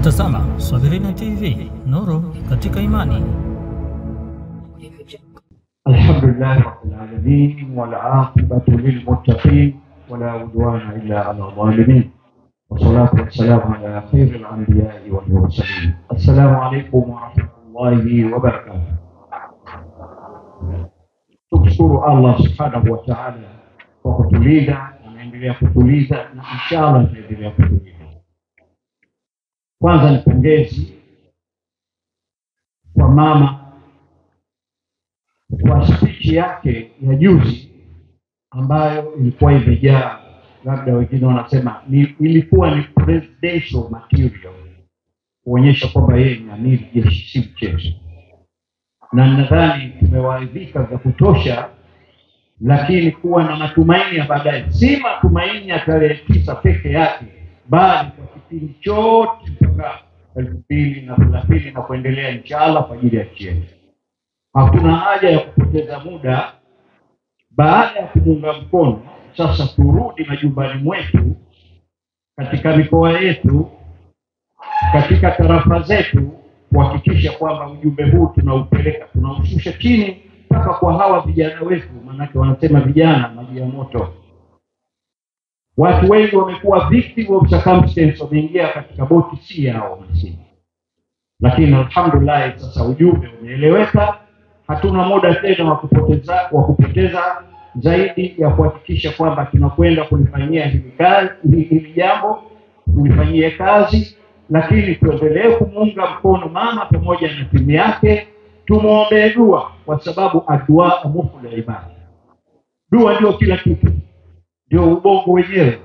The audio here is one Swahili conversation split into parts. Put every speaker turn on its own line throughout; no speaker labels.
Unatazama Swahilina TV, nuru katika imani.
Alhamdulillah rabbil alamin wal aqibatu lil muttaqin wala udwana illa ala zalimin. Wassalatu wassalamu ala khairil anbiya'i wal mursalin. Assalamu alaykum wa rahmatullahi wa barakatuh. Tumshukuru Allah subhanahu wa ta'ala kwa kutulinda, anaendelea kutulinda na inshallah ataendelea kutulinda. Kwanza ni pongezi kwa mama kwa speech yake ya juzi ambayo ilikuwa imejaa, labda wengine wanasema ilikuwa ni presidential material, kuonyesha kwamba yeye ni amiri jeshi si mchezo. Na nadhani tumewaidhika vya kutosha, lakini kuwa na matumaini ya baadaye, si matumaini ya tarehe 9 peke yake, bali kwa kipindi chote mpaka 2030 na kuendelea inshallah kwa ajili ya nchi yetu. Hakuna haja ya kupoteza muda. Baada ya kuunga mkono, sasa turudi majumbani mwetu, katika mikoa yetu, katika tarafa zetu, kuhakikisha kwamba ujumbe huu tunaupeleka, tunaushusha chini mpaka kwa hawa vijana wetu, manake wanasema vijana maji ya moto. Watu wengi wamekuwa victim of circumstance, wameingia katika boti si yao msingi. Lakini alhamdulillah sasa ujumbe umeeleweka. Hatuna muda tena wa kupoteza zaidi ya kuhakikisha kwamba tunakwenda kulifanyia hili jambo, kulifanyia kazi, lakini tuendelee kumuunga mkono mama pamoja na timu yake. Tumuombe dua, kwa sababu adua muful ibada. Dua ndio kila kitu, ndio ubongo wenyewe,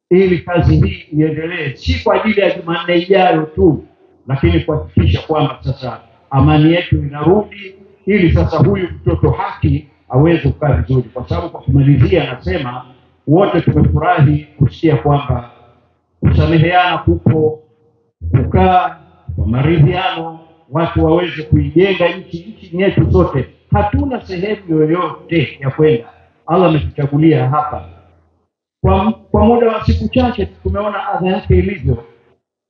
ili kazi hii iendelee, si kwa ajili ya Jumanne ijayo tu, lakini kuhakikisha kwamba sasa amani yetu inarudi, ili sasa huyu mtoto haki aweze kukaa vizuri. Kwa sababu kwa kumalizia nasema wote tumefurahi kusikia kwamba kusameheana kupo, kukaa kwa maridhiano, watu waweze kuijenga nchi yetu zote. Hatuna sehemu yoyote ya kwenda, Allah ametuchagulia hapa. Kwa muda wa siku chache tumeona adha yake ilivyo,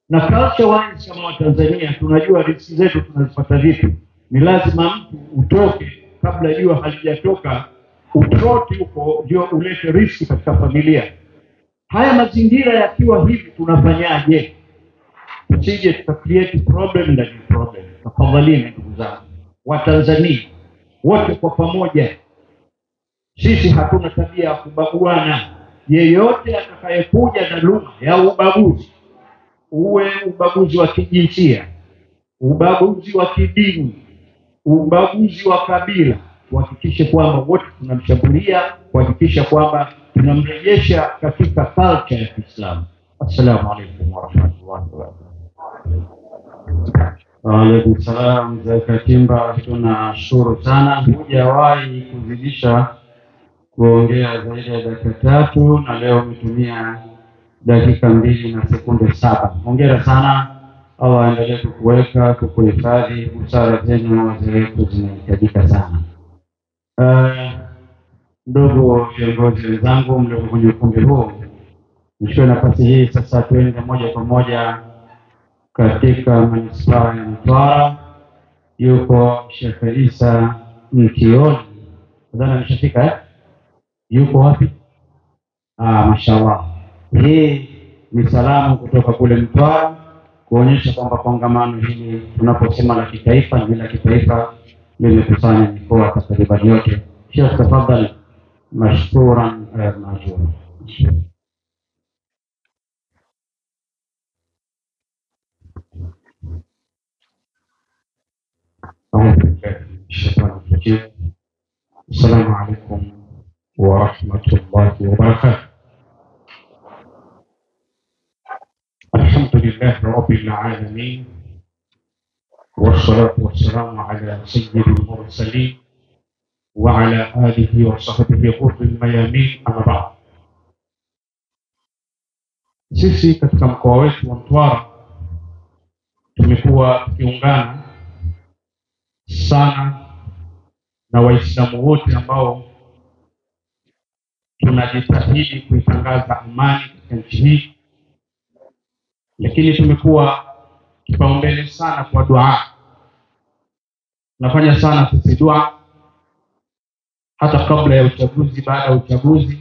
na culture wise kama Watanzania tunajua riziki zetu tunazipata vipi. Ni lazima mtu utoke kabla jua halijatoka, utroti huko ndio ulete riziki katika familia. Haya mazingira yakiwa hivi, tunafanyaje? Tusije tukacreate problem ndani ya problem. Tafadhalini ndugu zangu Watanzania wote kwa pamoja, sisi hatuna tabia ya kubaguana. Yeyote atakayekuja na lugha ya ubaguzi, uwe ubaguzi wa kijinsia, ubaguzi wa kidini, ubaguzi wa kabila, kuhakikisha kwamba wote tunamshambulia, kuhakikisha kwamba tunamrejesha katika culture ya Kiislamu. Assalamu alaykum wa rahmatullahi wa barakatuh.
Wa alaykum salam. Zakatimba, tunashukuru sana. Hujawahi kuzidisha kuongea zaidi ya dakika 3 na leo umetumia dakika 2 na sekunde 7. Hongera sana. Allah aendelee kukuweka, kukuhifadhi. Busara zenu na wazee wetu zinahitajika sana. Ndugu viongozi wenzangu mlio kwenye ukumbi huu, nichukue nafasi hii sasa tuende moja kwa moja katika manispaa ya Mtwara. Yuko Sheikh Isa Mkioni, nadhani ameshafika. Yuko wapi? Mashallah. Hii ni salamu kutoka kule Mtwara kuonyesha kwamba kongamano hili tunaposema la kitaifa ni la kitaifa, limekusanya mikoa takriban yote. Sheikh, tafadhali. Mashkuran majura.
Assalamu alaykum wa rahmatullahi wa barakatuh. Alhamdulillah rabbil alamin, wassalatu wassalamu ala sayyidil mursalin wa ala alihi wa sahbihi qurbil mayamin, amma ba'd. Sisi katika mkoa wetu wa Mtwara tumekuwa tukiungana sana na Waislamu wote ambao tunajitahidi kuitangaza amani katika nchi hii, lakini tumekuwa kipaumbele sana kwa dua. Nafanya sana sisi dua hata kabla ya uchaguzi, baada ya uchaguzi,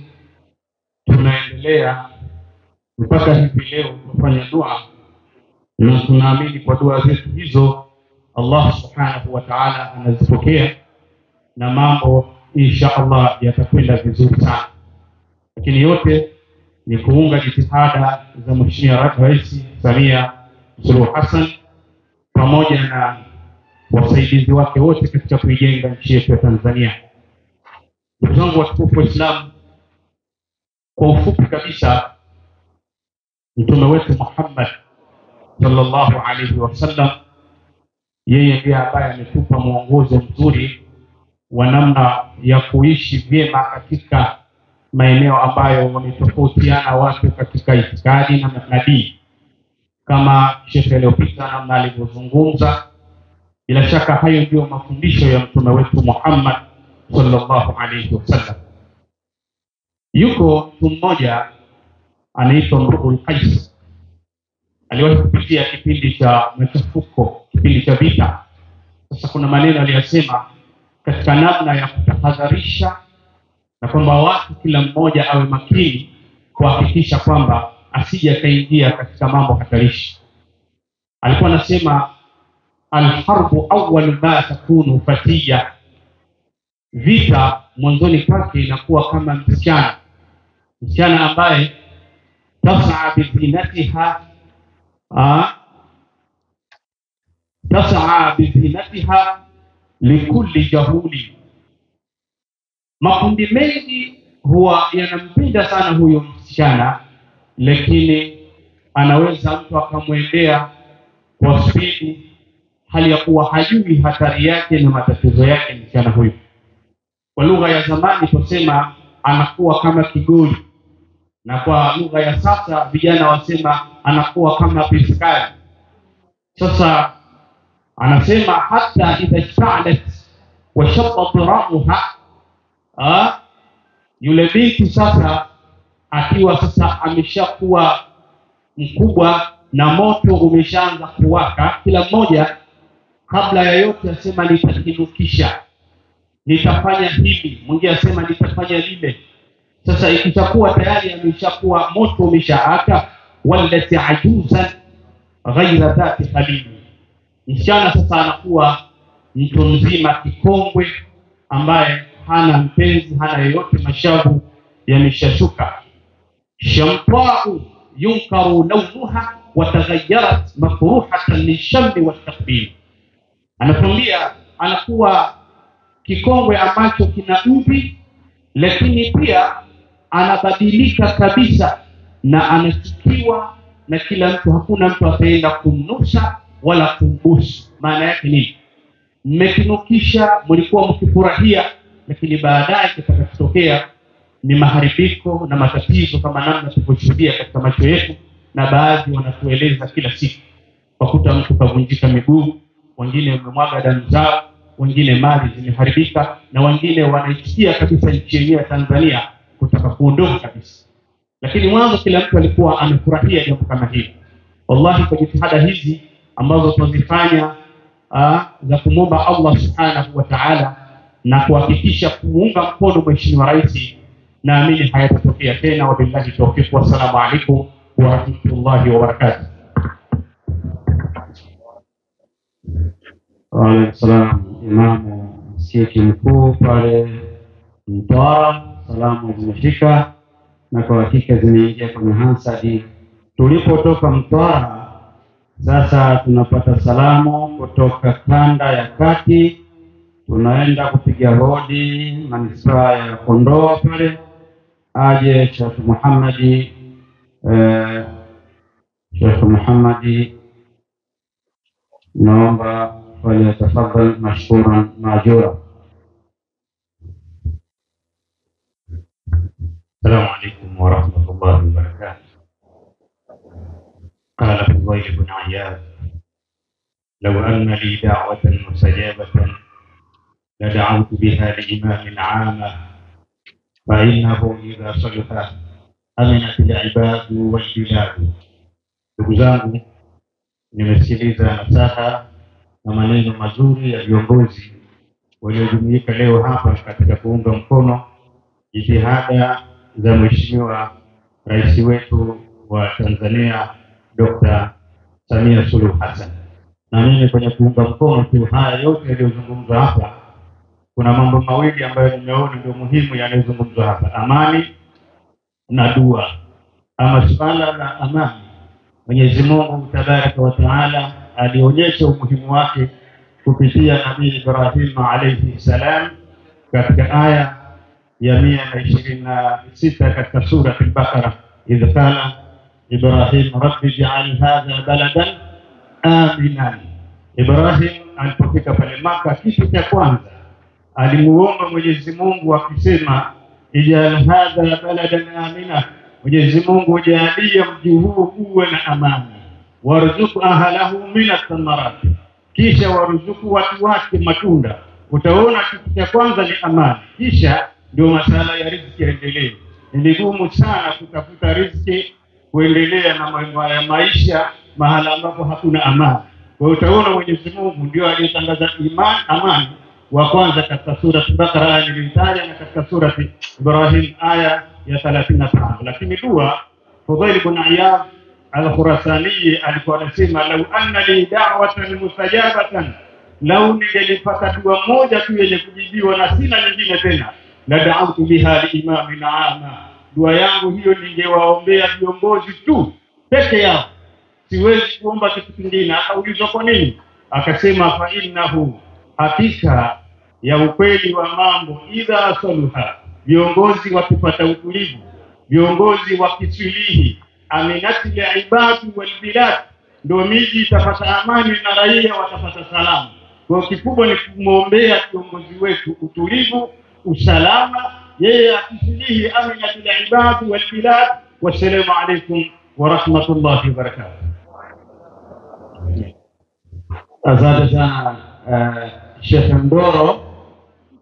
tunaendelea mpaka hivi leo kufanya dua, na tunaamini kwa dua zetu hizo Allah subhanahu wa ta'ala anazipokea na mambo insha Allah yatakwenda vizuri sana. Lakini yote ni kuunga jitihada za Mheshimiwa Rais Samia Suluhu Hassan pamoja na wasaidizi wake wote katika kuijenga nchi yetu ya Tanzania. Ndugu zangu watukufu wa Islam, kwa ufupi kabisa, Mtume wetu Muhammad sallallahu alaihi wasallam, yeye ndiye ambaye ametupa mwongozo mzuri wa namna ya kuishi vyema katika maeneo ambayo wametofautiana watu katika itikadi na dini, kama Sheikh aliyopita namna alivyozungumza. Bila shaka hayo ndio mafundisho ya Mtume wetu Muhammad sallallahu alaihi wasallam. Yuko mtu mmoja anaitwa Imrul Qais, aliwahi kupitia kipindi cha machafuko, kipindi cha vita. Sasa kuna maneno aliyosema katika namna ya kutahadharisha na kwamba watu kila mmoja awe makini kuhakikisha kwamba asije kaingia katika mambo hatarishi. Alikuwa anasema alharbu awwal ma takunu fatiya, vita mwanzoni pake inakuwa kama msichana ambaye tasaa bizinatiha likulli jahuli. Makundi mengi huwa yanampenda sana huyo msichana, lakini anaweza mtu akamwendea kwa spidi hali ya kuwa hajui hatari yake na matatizo yake msichana huyo. Kwa lugha ya zamani tusema anakuwa kama kigoli, na kwa lugha ya sasa vijana wasema anakuwa kama piskari. Sasa anasema hata idha ishtalat wa shabbat ramuha, yule binti sasa akiwa sasa ameshakuwa mkubwa na moto umeshaanza kuwaka, kila mmoja kabla ya yote asema nitakinukisha, nitafanya hili, mwingine asema nitafanya lile. Sasa ikishakuwa tayari ameshakuwa moto umeshaaka, walati ajuzan ghaira dhati khalili, msichana sasa anakuwa mtu mzima kikongwe ambaye hana mpenzi, hana yoyote, mashavu yameshashuka. Shamtau yunkaru lawnuha wa taghayyarat makruhatan lishammi watakbil, anatuambia anakuwa kikongwe ambacho kina mvi, lakini pia anabadilika kabisa na anachukiwa na kila mtu, hakuna mtu ataenda kumnusa wala kumbusu. Maana yake nini? Mmekinukisha, mlikuwa mkifurahia, lakini baadaye kitakachotokea ni maharibiko na matatizo, kama namna tulivyoshuhudia katika macho yetu, na baadhi wanatueleza kila siku. Wakuta mtu kavunjika miguu, wengine wamemwaga damu zao, wengine mali zimeharibika, na wengine wanaitikia kabisa nchi yenyewe ya Tanzania kutaka kuondoka kabisa. Lakini mwanzo kila mtu alikuwa amefurahia jambo kama hili. Wallahi, kwa jitihada hizi ambazo tunazifanya za kumwomba Allah subhanahu wa ta'ala na kuhakikisha kuunga mkono Mheshimiwa Rais, naamini hayatatokea tena. Wabillahi tawfiq, wassalamu alaikum wa rahmatullahi wa barakatuh.
Wa alaikum salam. Imamu msikiti mkuu pale Mtwara, salamu zimefika na kwa hakika zimeingia kwenye Hansadi. Tulipotoka Mtwara, sasa tunapata salamu kutoka kanda ya kati, tunaenda kupiga hodi manispaa ya Kondoa pale, aje Sheikh Muhammadi, naomba falyatafadhal mashkuran maajura.
السلام عليكم ورحمة الله وبركاته. قال فضيل بن عياض: لو أن لي دعوة مستجابة لدعوت بها لإمام عامة، فإنه إذا صلح أمنت العباد والبلاد. Ndugu zangu, nimesikiliza nasaha na maneno mazuri ya viongozi waliojumuika leo hapa katika kuunga mkono jitihada za Mheshimiwa Rais wetu wa Tanzania Dr. Samia Suluhu Hassan. Na mimi kwenye kuunga mkono tu haya yote yaliyozungumzwa hapa, kuna mambo mawili ambayo nimeona ndio muhimu yanayozungumzwa hapa: amani na dua. Ama suala la amani, Mwenyezi Mungu Tabaraka wa Taala alionyesha umuhimu wake kupitia Nabii Ibrahim alayhi salam katika aya ya 126 katika sura al-Baqara, idh qala Ibrahim rabbi ij'al hadha baladan aminan. Ibrahim alipofika pale Maka, kitu cha kwanza alimuomba Mwenyezi Mungu akisema, ij'al hadha baladan amina, Mwenyezi Mungu jalie mji huu uwe na amani, warzuku ahlahu min ath-thamarat, kisha waruzuku watu wake matunda. Utaona kitu cha kwanza ni amani, kisha ndio masala ya riziki endelee. Ni ngumu sana kutafuta riziki kuendelea na mambo ya maisha mahala ambapo hakuna amani. Kwa hiyo utaona Mwenyezi Mungu ndio aliyetangaza amani wa kwanza katika sura al-Baqara nilitaja, na katika sura Ibrahim aya ya 35. Lakini dua, Fudhail ibn Iyad al-Khurasani alikuwa anasema, lau anna li da'watan mustajabatan, lau ningelipata dua moja tu yenye kujibiwa na sina nyingine tena, la da'awtu biha li imamin ama, dua yangu hiyo ningewaombea viongozi tu peke yao, siwezi kuomba kitu kingine. Akaulizwa kwa nini, akasema, fa innahu, hakika ya ukweli wa mambo, idha saluha, viongozi wakipata utulivu, viongozi wakisilihi, aminati ya ibadu wal bilad, ndio miji itapata amani na raia watapata salama. Kwa kikubwa ni kumwombea kiongozi wetu utulivu, usalama, yeye akisilihi aminati ya ibadu wal bilad. Wassalamu alaykum wa rahmatullahi wa barakatuh.
Asante sana Sheikh Ndoro.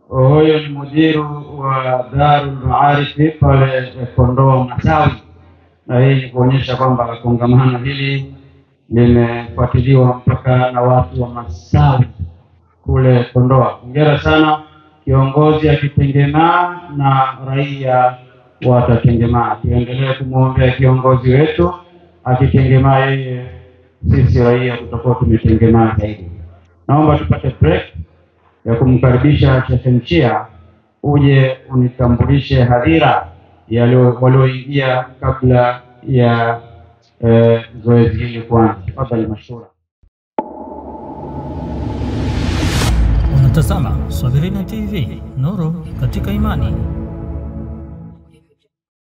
Huyo ni mudiru wa Darul Maarif pale Kondoa Masawi, na hii ni kuonyesha kwamba kongamano hili limefuatiliwa mpaka na watu wa Masawi kule Kondoa. Hongera sana. Kiongozi akitengemaa na raia watatengemaa. Tuendelee kumwombea kiongozi wetu, akitengemaa yeye, sisi raia tutakuwa tumetengemaa zaidi. Naomba tupate break ya kumkaribisha Sheikh Mchia, uje unitambulishe hadhira walioingia kabla ya zoezi hili kuanza. Tafadhali mashura.
Unatazama Swahilina TV, nuru katika imani.